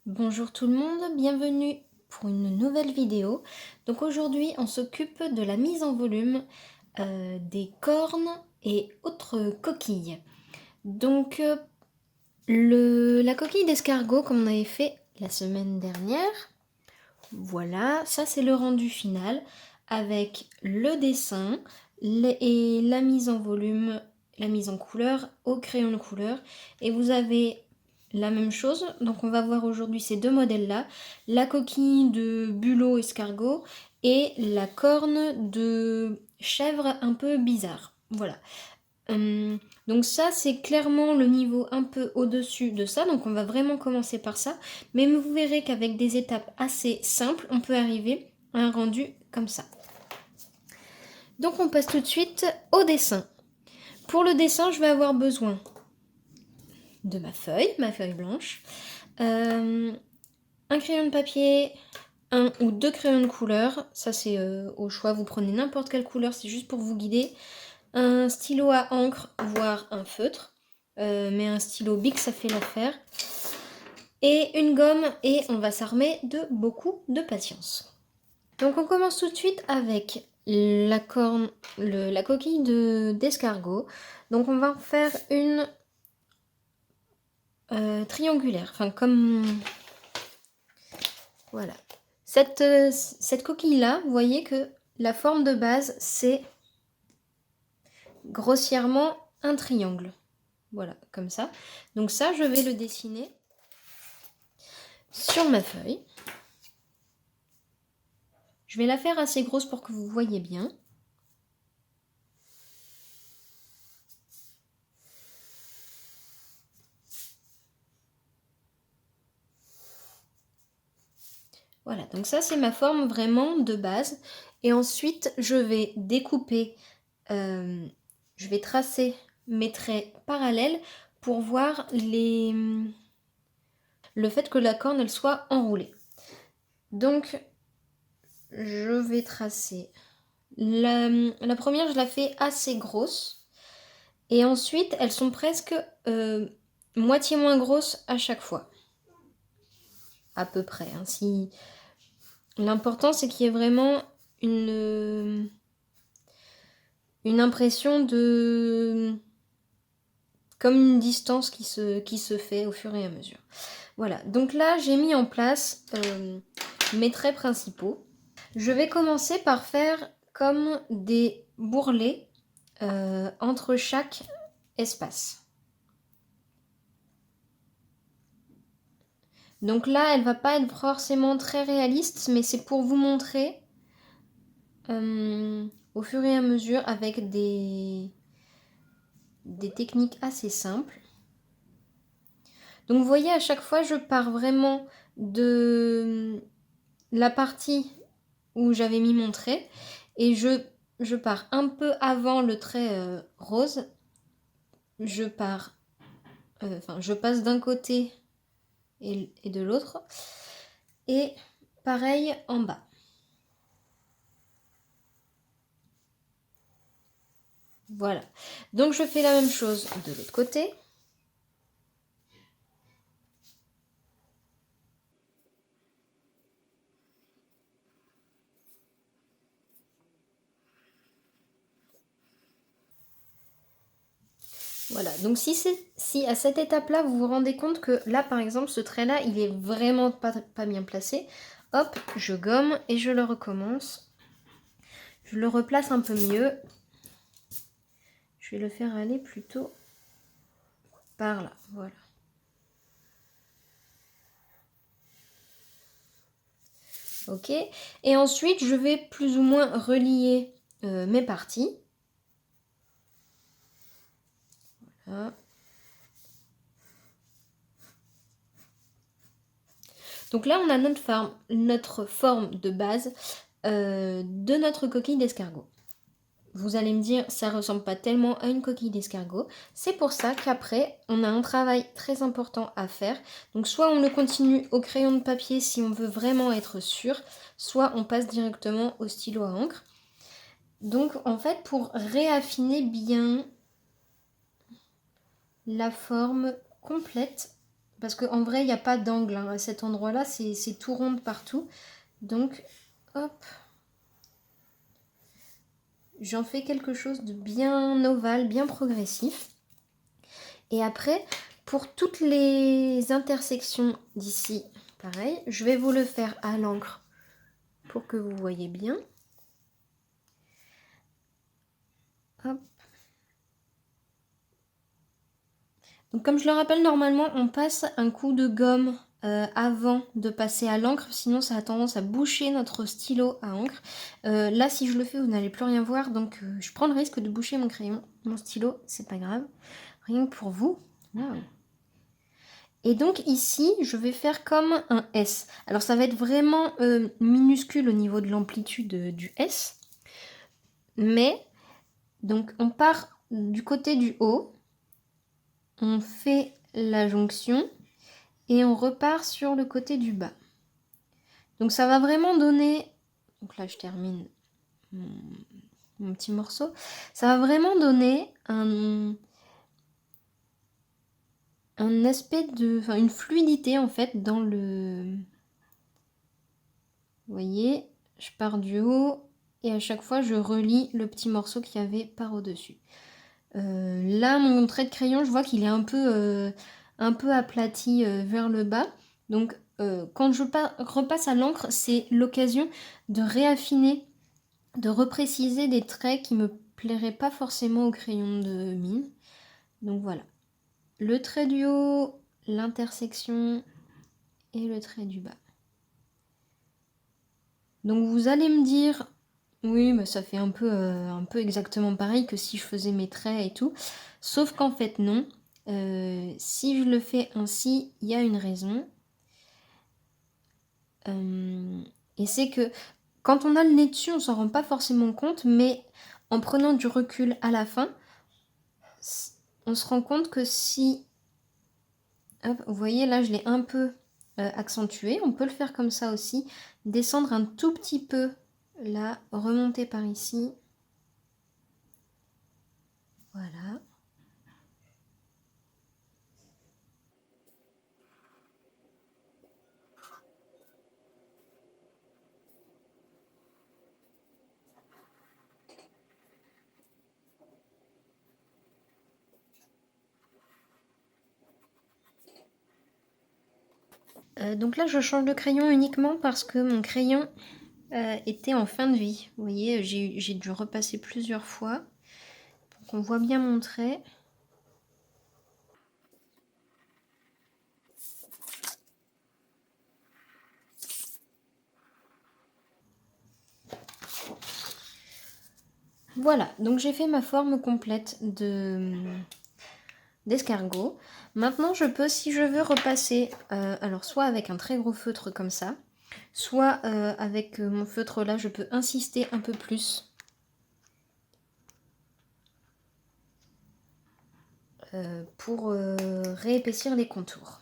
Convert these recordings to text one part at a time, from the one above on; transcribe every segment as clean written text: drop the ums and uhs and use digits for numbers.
Bonjour tout le monde, bienvenue pour une nouvelle vidéo. Donc aujourd'hui on s'occupe de la mise en volume des cornes et autres coquilles. Donc la coquille d'escargot comme on avait fait la semaine dernière, voilà, ça c'est le rendu final avec le dessin et la mise en volume, la mise en couleur au crayon de couleur. Et vous avez la même chose, donc on va voir aujourd'hui ces deux modèles-là, la coquille de bulot escargot et la corne de chèvre un peu bizarre. Voilà. Donc ça, c'est clairement le niveau un peu au-dessus de ça, donc on va vraiment commencer par ça. Mais vous verrez qu'avec des étapes assez simples, on peut arriver à un rendu comme ça. Donc on passe tout de suite au dessin. Pour le dessin, je vais avoir besoin de ma feuille blanche, un crayon de papier, un ou deux crayons de couleur, ça c'est au choix, vous prenez n'importe quelle couleur, c'est juste pour vous guider, un stylo à encre, voire un feutre, mais un stylo Bic ça fait l'affaire, et une gomme, et on va s'armer de beaucoup de patience. Donc on commence tout de suite avec la coquille d'escargot. Donc on va en faire une triangulaire, enfin comme... Voilà. Cette coquille-là, vous voyez que la forme de base, c'est grossièrement un triangle. Voilà, comme ça. Donc ça, je vais le dessiner sur ma feuille. Je vais la faire assez grosse pour que vous voyez bien. Voilà, donc ça c'est ma forme vraiment de base. Et ensuite, je vais découper, je vais tracer mes traits parallèles pour voir le fait que la corne elle soit enroulée. Donc, je vais tracer. La première, je la fais assez grosse. Et ensuite, elles sont presque moitié moins grosses à chaque fois. À peu près. Hein. L'important, c'est qu'il y ait vraiment une impression de... comme une distance qui se fait au fur et à mesure. Voilà, donc là, j'ai mis en place mes traits principaux. Je vais commencer par faire comme des bourrelets entre chaque espace. Donc là, elle va pas être forcément très réaliste, mais c'est pour vous montrer au fur et à mesure avec des techniques assez simples. Donc vous voyez, à chaque fois, je pars vraiment de la partie où j'avais mis mon trait et je pars un peu avant le trait rose. Je pars, je passe d'un côté et de l'autre. Et pareil en bas. Voilà. Donc je fais la même chose de l'autre côté. Voilà, donc si à cette étape-là, vous vous rendez compte que là, par exemple, ce trait-là, il est vraiment pas bien placé, hop, je gomme et je le recommence. Je le replace un peu mieux. Je vais le faire aller plutôt par là, voilà. Ok, et ensuite, je vais plus ou moins relier mes parties. Voilà. Donc là, on a notre forme de base de notre coquille d'escargot. Vous allez me dire, ça ressemble pas tellement à une coquille d'escargot. C'est pour ça qu'après, on a un travail très important à faire. Donc soit on le continue au crayon de papier si on veut vraiment être sûr, soit on passe directement au stylo à encre. Donc en fait, pour réaffiner bien la forme complète Parce qu'en vrai, il n'y a pas d'angle, hein. À cet endroit-là, c'est tout rond de partout. Donc, hop, j'en fais quelque chose de bien ovale, bien progressif. Et après, pour toutes les intersections d'ici, pareil, je vais vous le faire à l'encre pour que vous voyez bien. Hop. Donc comme je le rappelle, normalement, on passe un coup de gomme avant de passer à l'encre, sinon ça a tendance à boucher notre stylo à encre. Là, si je le fais, vous n'allez plus rien voir, donc je prends le risque de boucher mon crayon, mon stylo, c'est pas grave. Rien que pour vous. Wow. Et donc ici, je vais faire comme un S. Alors ça va être vraiment minuscule au niveau de l'amplitude du S. Mais, donc on part du côté du haut, on fait la jonction et on repart sur le côté du bas. Donc ça va vraiment donner, donc là je termine mon petit morceau, ça va vraiment donner un aspect de, enfin une fluidité en fait dans le, vous voyez, je pars du haut et à chaque fois je relie le petit morceau qu'il y avait par au-dessus. Là mon trait de crayon, je vois qu'il est un peu aplati vers le bas, donc quand je repasse à l'encre, c'est l'occasion de réaffiner, de repréciser des traits qui me plairaient pas forcément au crayon de mine. Donc voilà, le trait du haut, l'intersection et le trait du bas. Donc vous allez me dire, oui, mais ça fait un peu exactement pareil que si je faisais mes traits et tout. Sauf qu'en fait non. Si je le fais ainsi, il y a une raison. Et c'est que quand on a le nez dessus, on s'en rend pas forcément compte, mais en prenant du recul à la fin, on se rend compte que si... Hop, vous voyez, là, je l'ai un peu accentué. On peut le faire comme ça aussi. Descendre un tout petit peu, là, remonter par ici. Voilà. Donc là, je change de crayon uniquement parce que mon crayon était en fin de vie. Vous voyez, j'ai dû repasser plusieurs fois pour qu'on voit bien mon trait. Voilà, donc j'ai fait ma forme complète d'escargot. Maintenant, je peux, si je veux, repasser, alors soit avec un très gros feutre comme ça, soit avec mon feutre là, je peux insister un peu plus pour réépaissir les contours.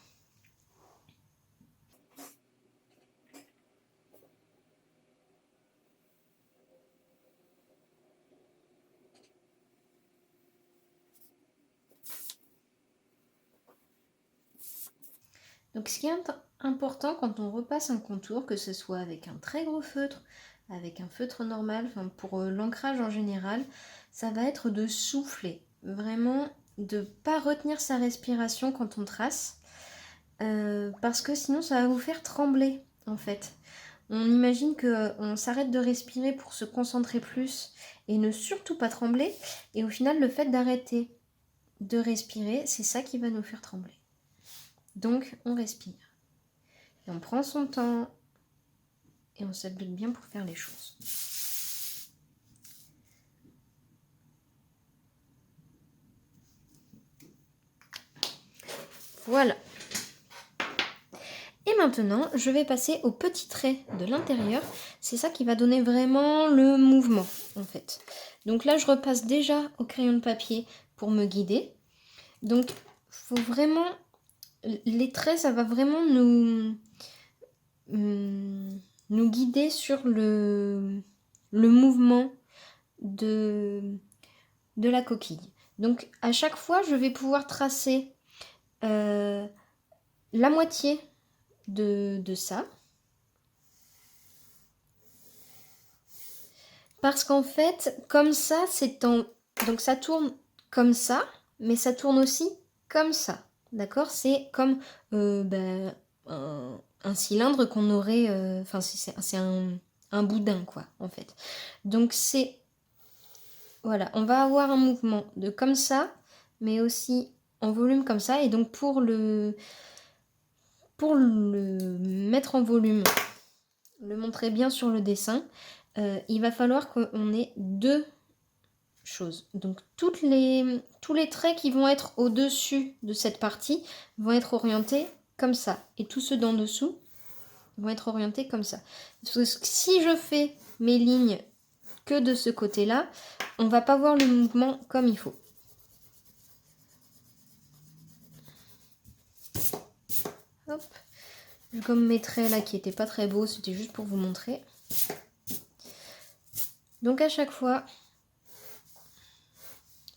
Donc ce qui est important quand on repasse un contour, que ce soit avec un très gros feutre, avec un feutre normal, enfin pour l'ancrage en général, ça va être de souffler. Vraiment de ne pas retenir sa respiration quand on trace, parce que sinon ça va vous faire trembler en fait. On imagine qu'on s'arrête de respirer pour se concentrer plus et ne surtout pas trembler, et au final le fait d'arrêter de respirer, c'est ça qui va nous faire trembler. Donc on respire. Et on prend son temps et on s'habille bien pour faire les choses. Voilà. Et maintenant, je vais passer au petit trait de l'intérieur. C'est ça qui va donner vraiment le mouvement, en fait. Donc là, je repasse déjà au crayon de papier pour me guider. Donc, faut vraiment... Les traits, ça va vraiment nous guider sur le mouvement de la coquille. Donc, à chaque fois, je vais pouvoir tracer la moitié de ça. Parce qu'en fait, comme ça, c'est en... Donc ça tourne comme ça, mais ça tourne aussi comme ça. D'accord? C'est comme un cylindre qu'on aurait... Enfin, c'est un boudin, quoi, en fait. Donc c'est... Voilà, on va avoir un mouvement de comme ça, mais aussi en volume comme ça. Et donc pour le mettre en volume, le montrer bien sur le dessin, il va falloir qu'on ait deux choses. Donc tous les traits qui vont être au-dessus de cette partie vont être orientés comme ça. Et tous ceux d'en dessous vont être orientés comme ça. Parce que si je fais mes lignes que de ce côté-là, on va pas voir le mouvement comme il faut. Hop. Comme mes traits là qui étaient pas très beaux, c'était juste pour vous montrer. Donc à chaque fois,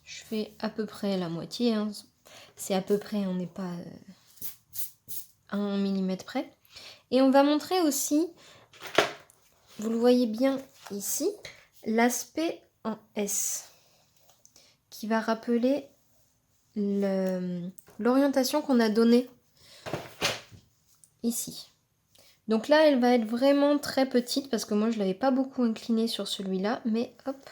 je fais à peu près la moitié. Hein. C'est à peu près, on n'est pas à 1 mm près. Et on va montrer aussi, vous le voyez bien ici, l'aspect en S, qui va rappeler l'orientation qu'on a donnée ici. Donc là, elle va être vraiment très petite, parce que moi, je ne l'avais pas beaucoup inclinée sur celui-là, mais hop.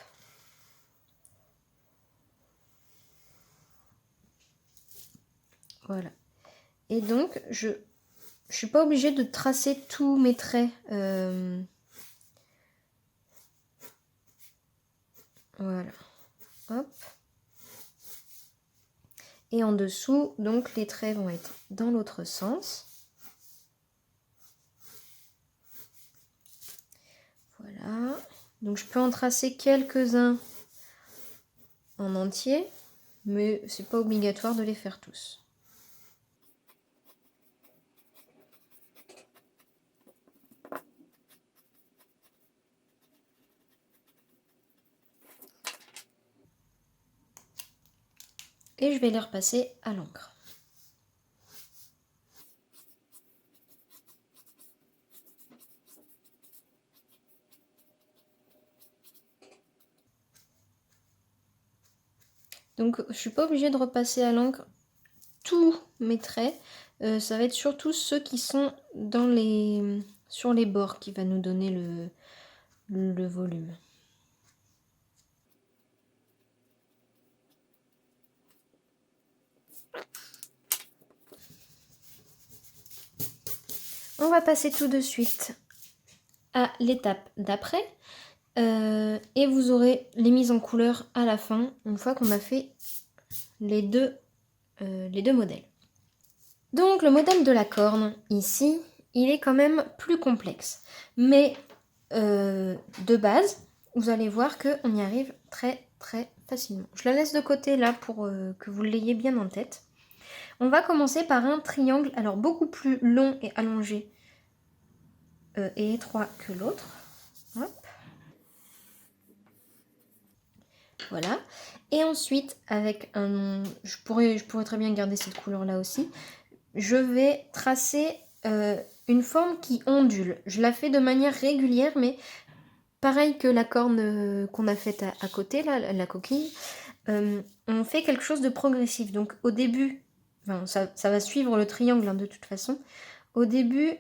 Voilà. Et donc, je suis pas obligée de tracer tous mes traits. Voilà. Hop. Et en dessous, donc, les traits vont être dans l'autre sens. Voilà. Donc, je peux en tracer quelques-uns en entier, mais c'est pas obligatoire de les faire tous. Et je vais les repasser à l'encre. Donc je suis pas obligée de repasser à l'encre tous mes traits. Ça va être surtout ceux qui sont sur les bords qui va nous donner le volume. On va passer tout de suite à l'étape d'après. Et vous aurez les mises en couleur à la fin, une fois qu'on a fait les deux modèles. Donc le modèle de la corne, ici, il est quand même plus complexe. Mais de base, vous allez voir qu'on y arrive très très facilement. Je la laisse de côté là pour que vous l'ayez bien en tête. On va commencer par un triangle, alors beaucoup plus long et allongé et étroit que l'autre. Hop. Voilà. Et ensuite, avec un... Je pourrais très bien garder cette couleur-là aussi. Je vais tracer une forme qui ondule. Je la fais de manière régulière, mais pareil que la corne qu'on a faite à côté, là, la coquille, on fait quelque chose de progressif. Donc au début, enfin, ça va suivre le triangle hein, de toute façon. Au début,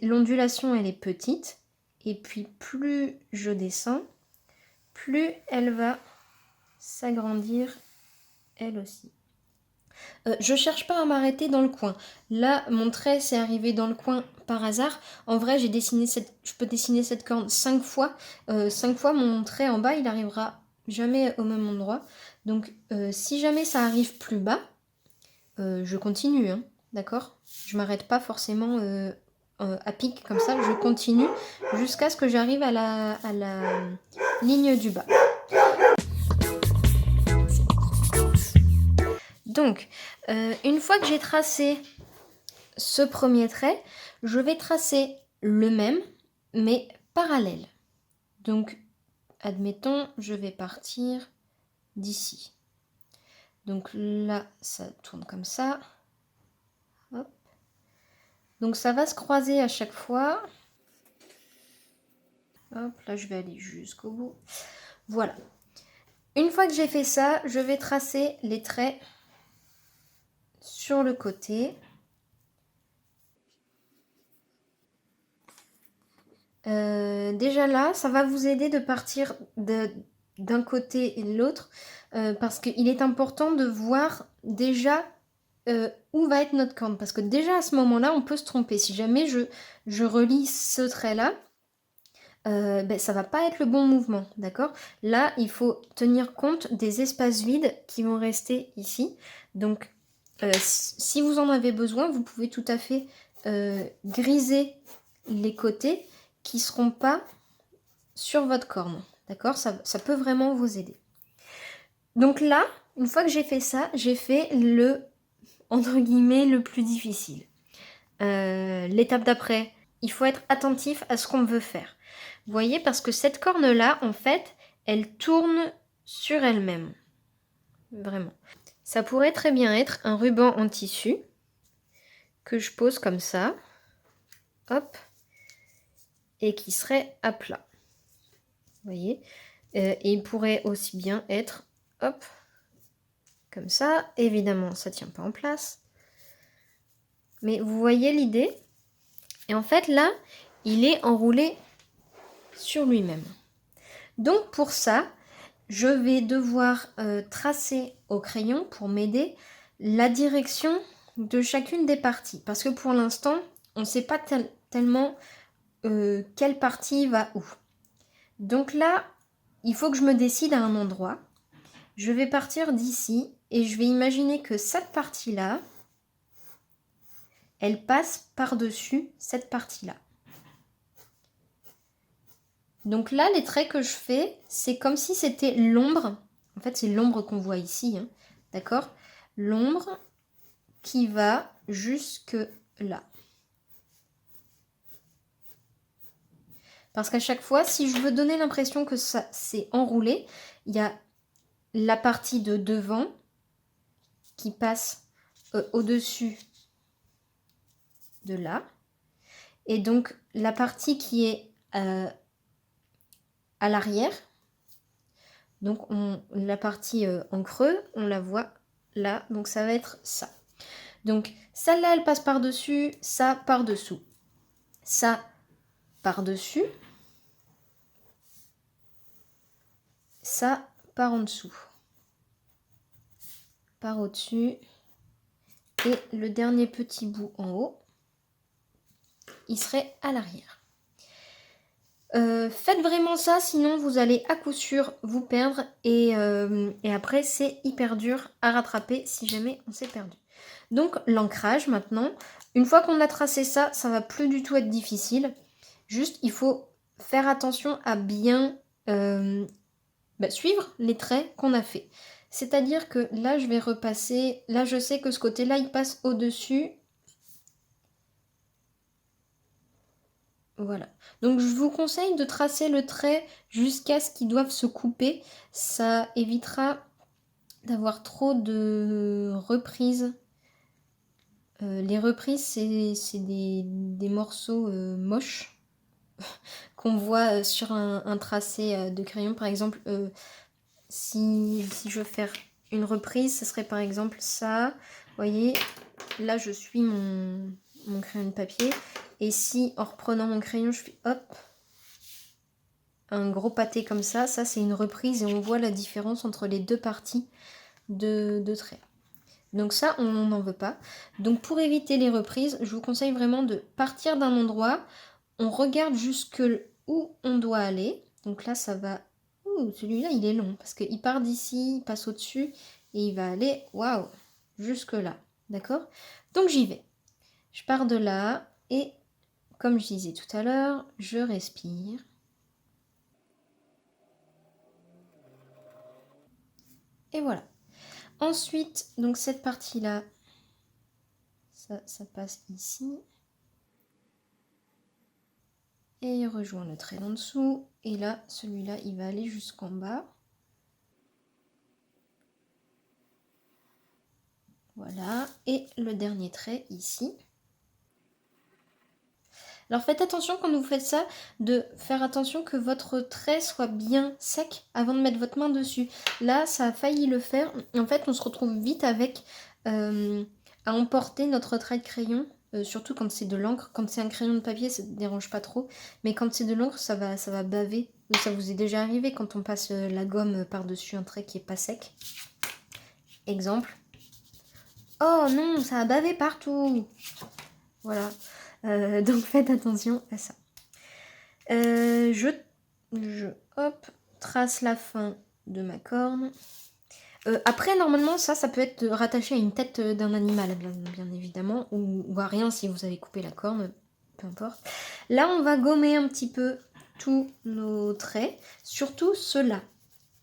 l'ondulation, elle est petite. Et puis plus je descends, plus elle va s'agrandir elle aussi. Je cherche pas à m'arrêter dans le coin. Là, mon trait s'est arrivé dans le coin par hasard. En vrai, je peux dessiner cette corne 5 fois. 5 fois, mon trait en bas, il arrivera jamais au même endroit. Donc, si jamais ça arrive plus bas, je continue, hein, d'accord? Je m'arrête pas forcément à pic comme ça. Je continue jusqu'à ce que j'arrive à la ligne du bas. Donc, une fois que j'ai tracé ce premier trait, je vais tracer le même, mais parallèle. Donc, admettons, je vais partir d'ici. Donc là, ça tourne comme ça. Hop. Donc ça va se croiser à chaque fois. Hop, là je vais aller jusqu'au bout. Voilà. Une fois que j'ai fait ça, je vais tracer les traits sur le côté. Déjà là, ça va vous aider de partir d'un côté et de l'autre parce qu'il est important de voir déjà où va être notre corne. Parce que déjà à ce moment-là, on peut se tromper. Si jamais je relis ce trait-là, ben, ça va pas être le bon mouvement, d'accord? Là, il faut tenir compte des espaces vides qui vont rester ici. Donc, si vous en avez besoin, vous pouvez tout à fait griser les côtés qui ne seront pas sur votre corne, d'accord? Ça peut vraiment vous aider. Donc là, une fois que j'ai fait ça, j'ai fait le, entre guillemets, le plus difficile. L'étape d'après, il faut être attentif à ce qu'on veut faire. Vous voyez, parce que cette corne-là, en fait, elle tourne sur elle-même. Vraiment. Ça pourrait très bien être un ruban en tissu que je pose comme ça. Hop. Et qui serait à plat. Vous voyez. Et il pourrait aussi bien être, hop, comme ça. Évidemment, ça ne tient pas en place. Mais vous voyez l'idée? Et en fait, là, il est enroulé sur lui-même. Donc pour ça, je vais devoir tracer au crayon pour m'aider la direction de chacune des parties. Parce que pour l'instant, on ne sait pas tellement quelle partie va où. Donc là, il faut que je me décide à un endroit. Je vais partir d'ici et je vais imaginer que cette partie-là, elle passe par-dessus cette partie-là. Donc là, les traits que je fais, c'est comme si c'était l'ombre. En fait, c'est l'ombre qu'on voit ici, hein, d'accord? L'ombre qui va jusque là. Parce qu'à chaque fois, si je veux donner l'impression que ça c'est enroulé, il y a la partie de devant qui passe au-dessus de là. Et donc, la partie qui est à l'arrière, donc la partie en creux, on la voit là. Donc, ça va être ça. Donc, celle-là, elle passe par-dessus, ça par-dessous. Ça par-dessus, ça par en dessous. Par au-dessus. Et le dernier petit bout en haut, il serait à l'arrière. Faites vraiment ça, sinon vous allez à coup sûr vous perdre et après c'est hyper dur à rattraper si jamais on s'est perdu. Donc l'ancrage maintenant, une fois qu'on a tracé ça, ça va plus du tout être difficile. Juste il faut faire attention à bien suivre les traits qu'on a fait. C'est-à-dire que là je vais repasser, là je sais que ce côté-là il passe au-dessus. Voilà. Donc je vous conseille de tracer le trait jusqu'à ce qu'ils doivent se couper. Ça évitera d'avoir trop de reprises. Les reprises, c'est des morceaux moches qu'on voit sur un tracé de crayon. Par exemple, si je veux faire une reprise, ce serait par exemple ça. Vous voyez, là je suis mon crayon de papier. Et si en reprenant mon crayon, je fais hop, un gros pâté comme ça c'est une reprise et on voit la différence entre les deux parties de traits. Donc ça, on n'en veut pas. Donc pour éviter les reprises, je vous conseille vraiment de partir d'un endroit, on regarde jusque où on doit aller. Donc là, ça va... Ouh, celui-là, il est long parce qu'il part d'ici, il passe au-dessus et il va aller, waouh, jusque là. D'accord? Donc j'y vais. Je pars de là et comme je disais tout à l'heure, je respire. Et voilà. Ensuite, donc cette partie-là, ça passe ici. Et il rejoint le trait d'en dessous. Et là, celui-là, il va aller jusqu'en bas. Voilà. Et le dernier trait ici. Alors faites attention quand vous faites ça, de faire attention que votre trait soit bien sec avant de mettre votre main dessus. Là, ça a failli le faire. En fait, on se retrouve vite avec à emporter notre trait de crayon, surtout quand c'est de l'encre. Quand c'est un crayon de papier, ça ne dérange pas trop. Mais quand c'est de l'encre, ça va baver. Ça vous est déjà arrivé quand on passe la gomme par-dessus un trait qui n'est pas sec. Exemple. Oh non, ça a bavé partout. Voilà. Donc faites attention à ça. Je trace la fin de ma corne. Après, normalement, ça peut être rattaché à une tête d'un animal, bien évidemment, ou à rien si vous avez coupé la corne, peu importe. Là, on va gommer un petit peu tous nos traits, surtout ceux-là,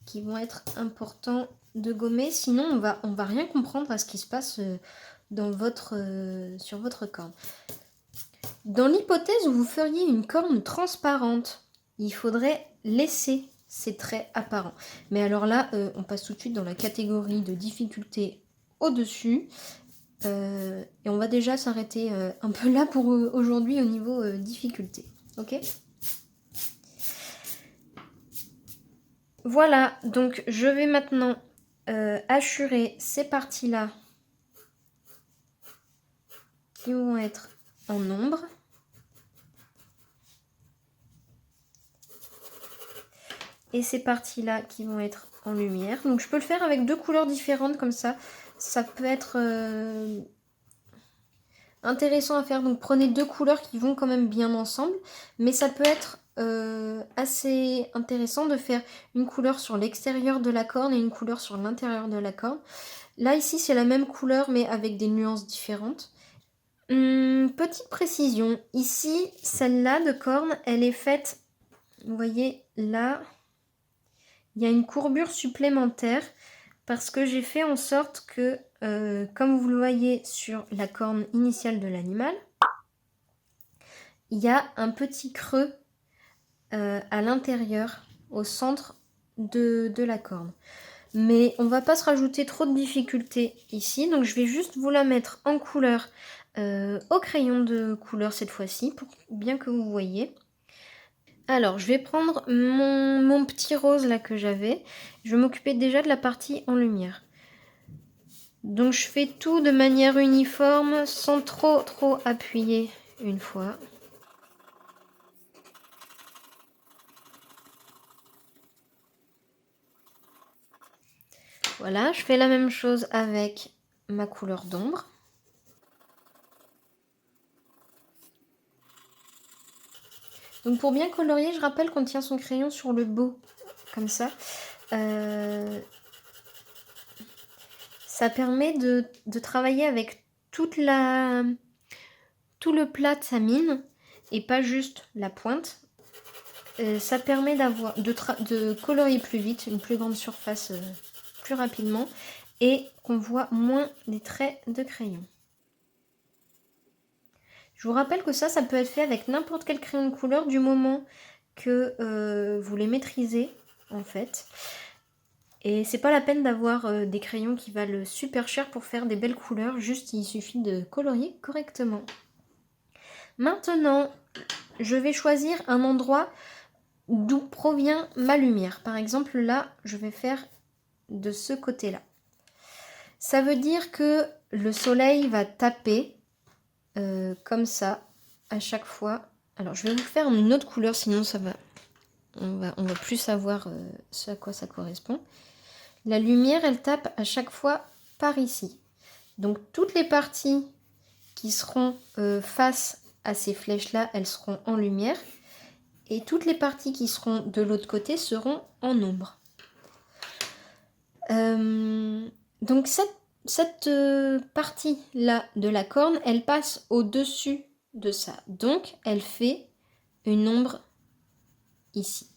qui vont être importants de gommer, sinon on va rien comprendre à ce qui se passe sur votre corne. Dans l'hypothèse où vous feriez une corne transparente, il faudrait laisser ces traits apparents. Mais alors là, on passe tout de suite dans la catégorie de difficulté au-dessus. Et on va déjà s'arrêter un peu là pour aujourd'hui au niveau difficulté. Ok ? Voilà, donc je vais maintenant hachurer ces parties-là qui vont être en ombre. Et ces parties-là qui vont être en lumière. Donc je peux le faire avec deux couleurs différentes comme ça. Ça peut être intéressant à faire. Donc prenez deux couleurs qui vont quand même bien ensemble. Mais ça peut être assez intéressant de faire une couleur sur l'extérieur de la corne et une couleur sur l'intérieur de la corne. Là ici c'est la même couleur mais avec des nuances différentes. Petite précision, ici celle-là de corne elle est faite, vous voyez là, il y a une courbure supplémentaire parce que j'ai fait en sorte que, comme vous le voyez sur la corne initiale de l'animal, il y a un petit creux à l'intérieur, au centre de la corne. Mais on va pas se rajouter trop de difficultés ici, donc je vais juste vous la mettre en couleur, au crayon de couleur cette fois-ci, pour bien que vous voyez. Alors, je vais prendre mon petit rose là que j'avais. Je vais m'occuper déjà de la partie en lumière. Donc, je fais tout de manière uniforme, sans trop appuyer une fois. Voilà, je fais la même chose avec ma couleur d'ombre. Donc, pour bien colorier, je rappelle qu'on tient son crayon sur le bout, comme ça. Ça permet de travailler avec tout le plat de sa mine et pas juste la pointe. Ça permet de colorier plus vite, une plus grande surface plus rapidement et qu'on voit moins les traits de crayon. Je vous rappelle que ça peut être fait avec n'importe quel crayon de couleur du moment que vous les maîtrisez en fait. Et c'est pas la peine d'avoir des crayons qui valent super cher pour faire des belles couleurs, juste il suffit de colorier correctement. Maintenant, je vais choisir un endroit d'où provient ma lumière. Par exemple là, je vais faire de ce côté-là. Ça veut dire que le soleil va taper comme ça à chaque fois. Alors je vais vous faire une autre couleur, sinon on va plus savoir ce à quoi ça correspond. La lumière, elle tape à chaque fois par ici. Donc toutes les parties qui seront face à ces flèches-là, elles seront en lumière. Et toutes les parties qui seront de l'autre côté seront en ombre. Donc cette partie-là de la corne, elle passe au-dessus de ça. Donc elle fait une ombre ici.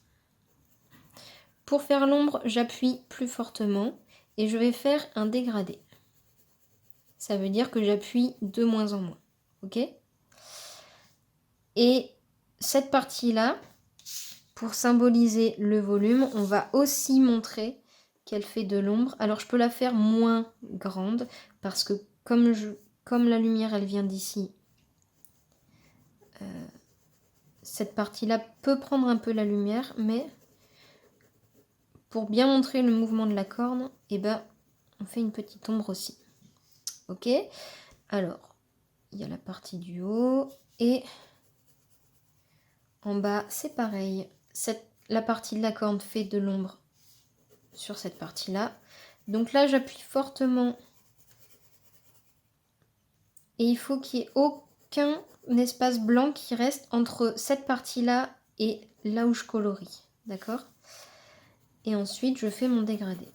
Pour faire l'ombre, j'appuie plus fortement et je vais faire un dégradé. Ça veut dire que j'appuie de moins en moins. Ok ? Et cette partie-là, pour symboliser le volume, on va aussi montrer qu'elle fait de l'ombre. Alors je peux la faire moins grande parce que comme la lumière elle vient d'ici, cette partie-là peut prendre un peu la lumière, mais pour bien montrer le mouvement de la corne, eh ben, on fait une petite ombre aussi. Ok? Alors, il y a la partie du haut et en bas, c'est pareil. La partie de la corne fait de l'ombre sur cette partie-là. Donc là, j'appuie fortement et il faut qu'il n'y ait aucun espace blanc qui reste entre cette partie-là et là où je colorie. D'accord? Et ensuite, je fais mon dégradé.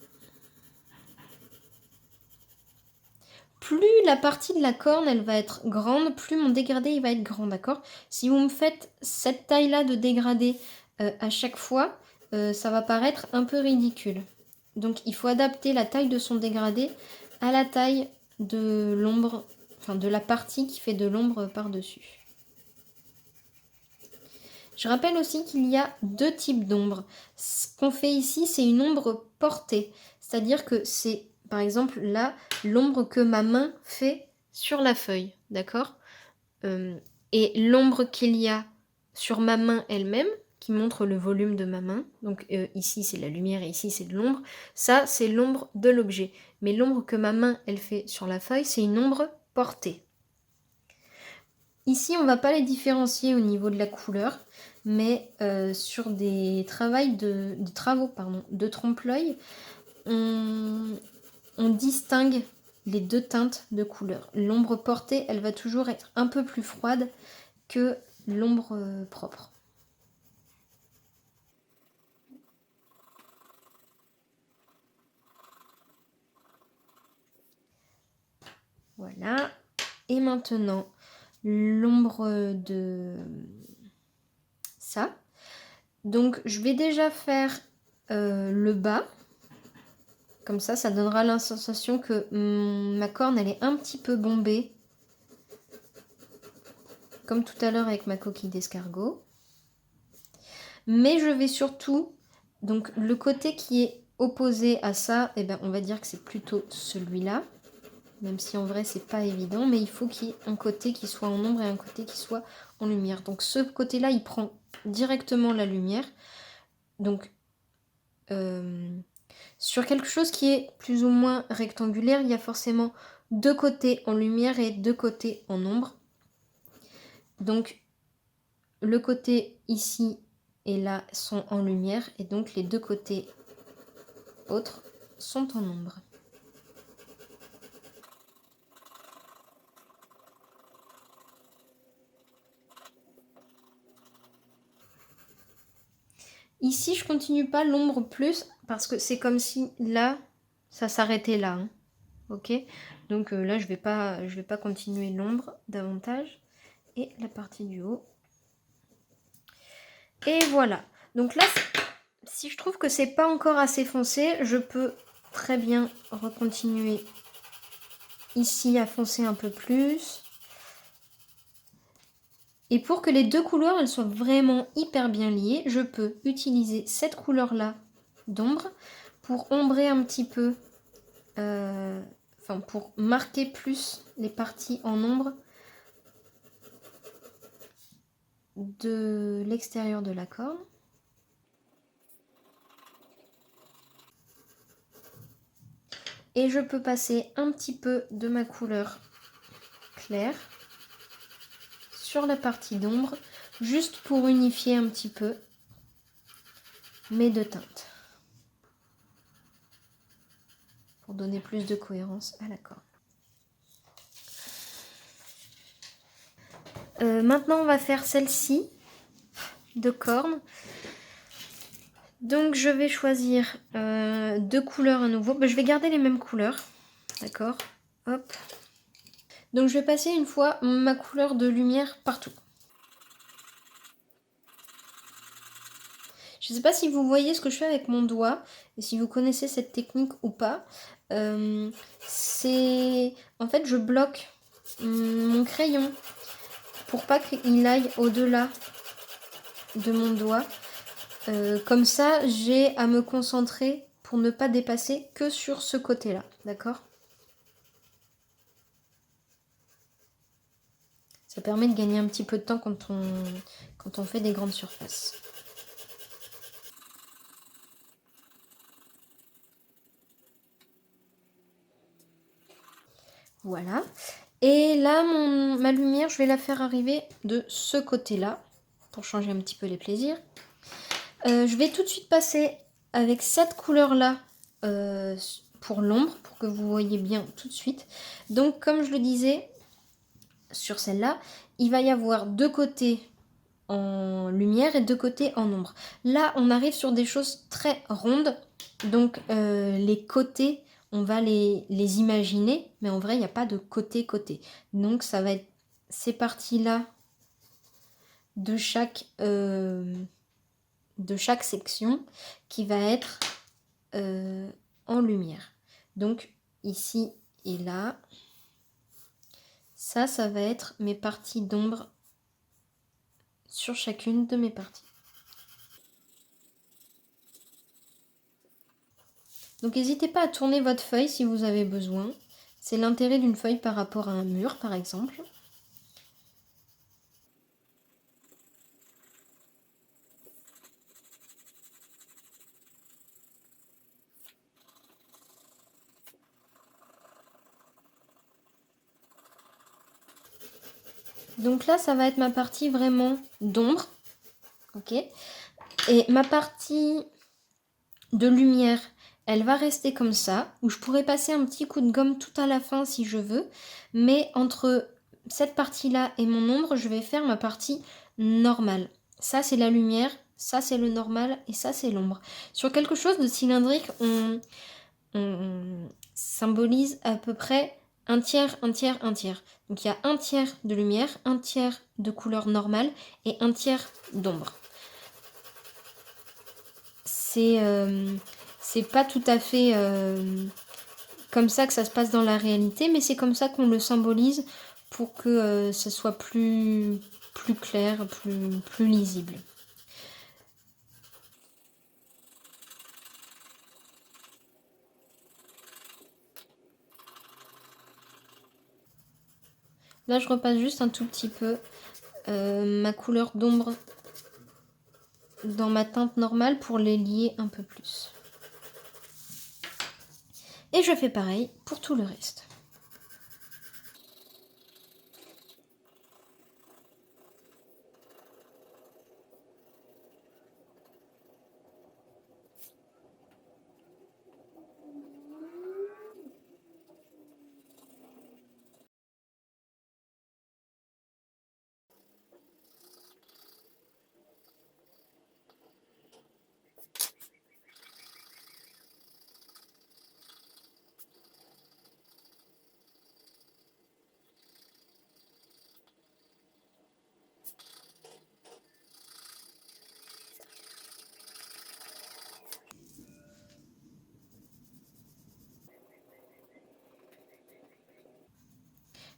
Plus la partie de la corne, elle va être grande, plus mon dégradé, il va être grand, d'accord? Si vous me faites cette taille-là de dégradé à chaque fois, ça va paraître un peu ridicule. Donc, il faut adapter la taille de son dégradé à la taille de l'ombre, enfin de la partie qui fait de l'ombre par-dessus. Je rappelle aussi qu'il y a deux types d'ombres. Ce qu'on fait ici, c'est une ombre portée. C'est-à-dire que c'est, par exemple, là, l'ombre que ma main fait sur la feuille. D'accord? Et l'ombre qu'il y a sur ma main elle-même, qui montre le volume de ma main. Donc ici, c'est la lumière et ici, c'est de l'ombre. Ça, c'est l'ombre de l'objet. Mais l'ombre que ma main, elle fait sur la feuille, c'est une ombre portée. Ici, on ne va pas les différencier au niveau de la couleur, mais sur des travaux de trompe-l'œil, on distingue les deux teintes de couleur. L'ombre portée, elle va toujours être un peu plus froide que l'ombre propre. Voilà. Et maintenant, l'ombre de ça. Donc, je vais déjà faire le bas. Comme ça donnera la sensation que ma corne, elle est un petit peu bombée. Comme tout à l'heure avec ma coquille d'escargot. Mais je vais surtout, donc le côté qui est opposé à ça, eh ben, on va dire que c'est plutôt celui-là. Même si en vrai, c'est pas évident. Mais il faut qu'il y ait un côté qui soit en ombre et un côté qui soit en lumière. Donc ce côté-là, il prend directement la lumière. Donc... sur quelque chose qui est plus ou moins rectangulaire, il y a forcément deux côtés en lumière et deux côtés en ombre. Donc le côté ici et là sont en lumière et donc les deux côtés autres sont en ombre. Ici, je continue pas l'ombre plus parce que c'est comme si là, ça s'arrêtait là. Hein. Ok? Donc là, je vais pas continuer l'ombre davantage. Et la partie du haut. Et voilà. Donc là, si je trouve que c'est pas encore assez foncé, je peux très bien recontinuer ici à foncer un peu plus. Et pour que les deux couleurs elles soient vraiment hyper bien liées, je peux utiliser cette couleur-là d'ombre pour ombrer un petit peu, pour marquer plus les parties en ombre de l'extérieur de la corne. Et je peux passer un petit peu de ma couleur claire sur la partie d'ombre, juste pour unifier un petit peu mes deux teintes. Pour donner plus de cohérence à la corne. Maintenant, on va faire celle-ci de corne. Donc, je vais choisir deux couleurs à nouveau. Je vais garder les mêmes couleurs. D'accord. Hop. Donc, je vais passer une fois ma couleur de lumière partout. Je ne sais pas si vous voyez ce que je fais avec mon doigt et si vous connaissez cette technique ou pas. C'est... En fait, je bloque mon crayon pour pas qu'il aille au-delà de mon doigt. Comme ça, j'ai à me concentrer pour ne pas dépasser que sur ce côté-là. D'accord ? Ça permet de gagner un petit peu de temps quand on fait des grandes surfaces. Voilà. Et là, ma lumière, je vais la faire arriver de ce côté-là, pour changer un petit peu les plaisirs. Je vais tout de suite passer avec cette couleur-là pour l'ombre, pour que vous voyez bien tout de suite. Donc, comme je le disais, sur celle-là, il va y avoir deux côtés en lumière et deux côtés en ombre. Là, on arrive sur des choses très rondes, donc les côtés, on va les imaginer, mais en vrai, il n'y a pas de côté-côté. Donc, ça va être ces parties-là de chaque section qui va être en lumière. Donc, ici et là, ça va être mes parties d'ombre sur chacune de mes parties. Donc n'hésitez pas à tourner votre feuille si vous avez besoin. C'est l'intérêt d'une feuille par rapport à un mur, par exemple. Donc là, ça va être ma partie vraiment d'ombre. Ok. Et ma partie de lumière, elle va rester comme ça, où je pourrais passer un petit coup de gomme tout à la fin si je veux. Mais entre cette partie-là et mon ombre, je vais faire ma partie normale. Ça, c'est la lumière, ça, c'est le normal, et ça, c'est l'ombre. Sur quelque chose de cylindrique, on symbolise à peu près un tiers, un tiers, un tiers. Donc il y a un tiers de lumière, un tiers de couleur normale et un tiers d'ombre. C'est pas tout à fait comme ça que ça se passe dans la réalité, mais c'est comme ça qu'on le symbolise pour que ce soit plus clair, plus lisible. Là, je repasse juste un tout petit peu ma couleur d'ombre dans ma teinte normale pour les lier un peu plus. Et je fais pareil pour tout le reste.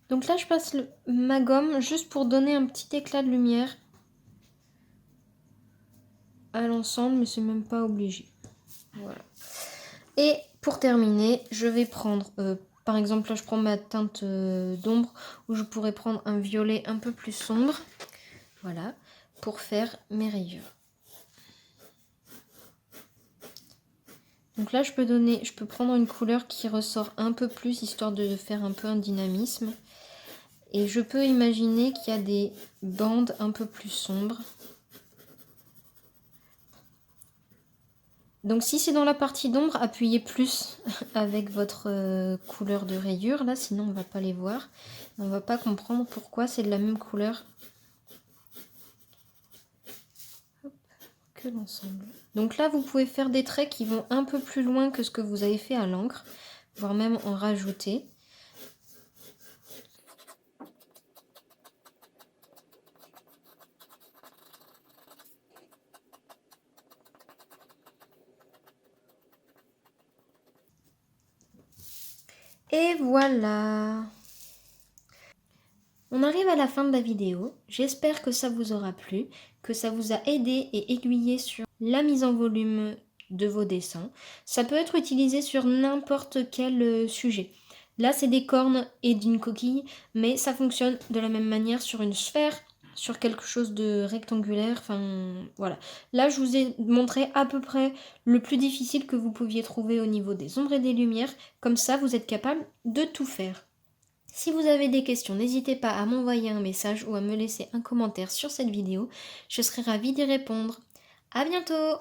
Donc là, je passe ma gomme juste pour donner un petit éclat de lumière à l'ensemble, mais c'est même pas obligé. Voilà. Et pour terminer, je vais prendre, par exemple, là je prends ma teinte d'ombre, où je pourrais prendre un violet un peu plus sombre, voilà, pour faire mes rayures. Donc là, je peux prendre une couleur qui ressort un peu plus, histoire de faire un peu un dynamisme. Et je peux imaginer qu'il y a des bandes un peu plus sombres. Donc si c'est dans la partie d'ombre, appuyez plus avec votre couleur de rayure, là, sinon on ne va pas les voir. On ne va pas comprendre pourquoi c'est de la même couleur que l'ensemble. Donc là, vous pouvez faire des traits qui vont un peu plus loin que ce que vous avez fait à l'encre, voire même en rajouter. Et voilà! On arrive à la fin de la vidéo. J'espère que ça vous aura plu, que ça vous a aidé et aiguillé sur la mise en volume de vos dessins. Ça peut être utilisé sur n'importe quel sujet. Là, c'est des cornes et d'une coquille, mais ça fonctionne de la même manière sur une sphère, sur quelque chose de rectangulaire, enfin voilà. Là, je vous ai montré à peu près le plus difficile que vous pouviez trouver au niveau des ombres et des lumières, comme ça vous êtes capable de tout faire. Si vous avez des questions, n'hésitez pas à m'envoyer un message ou à me laisser un commentaire sur cette vidéo, je serai ravie d'y répondre. À bientôt!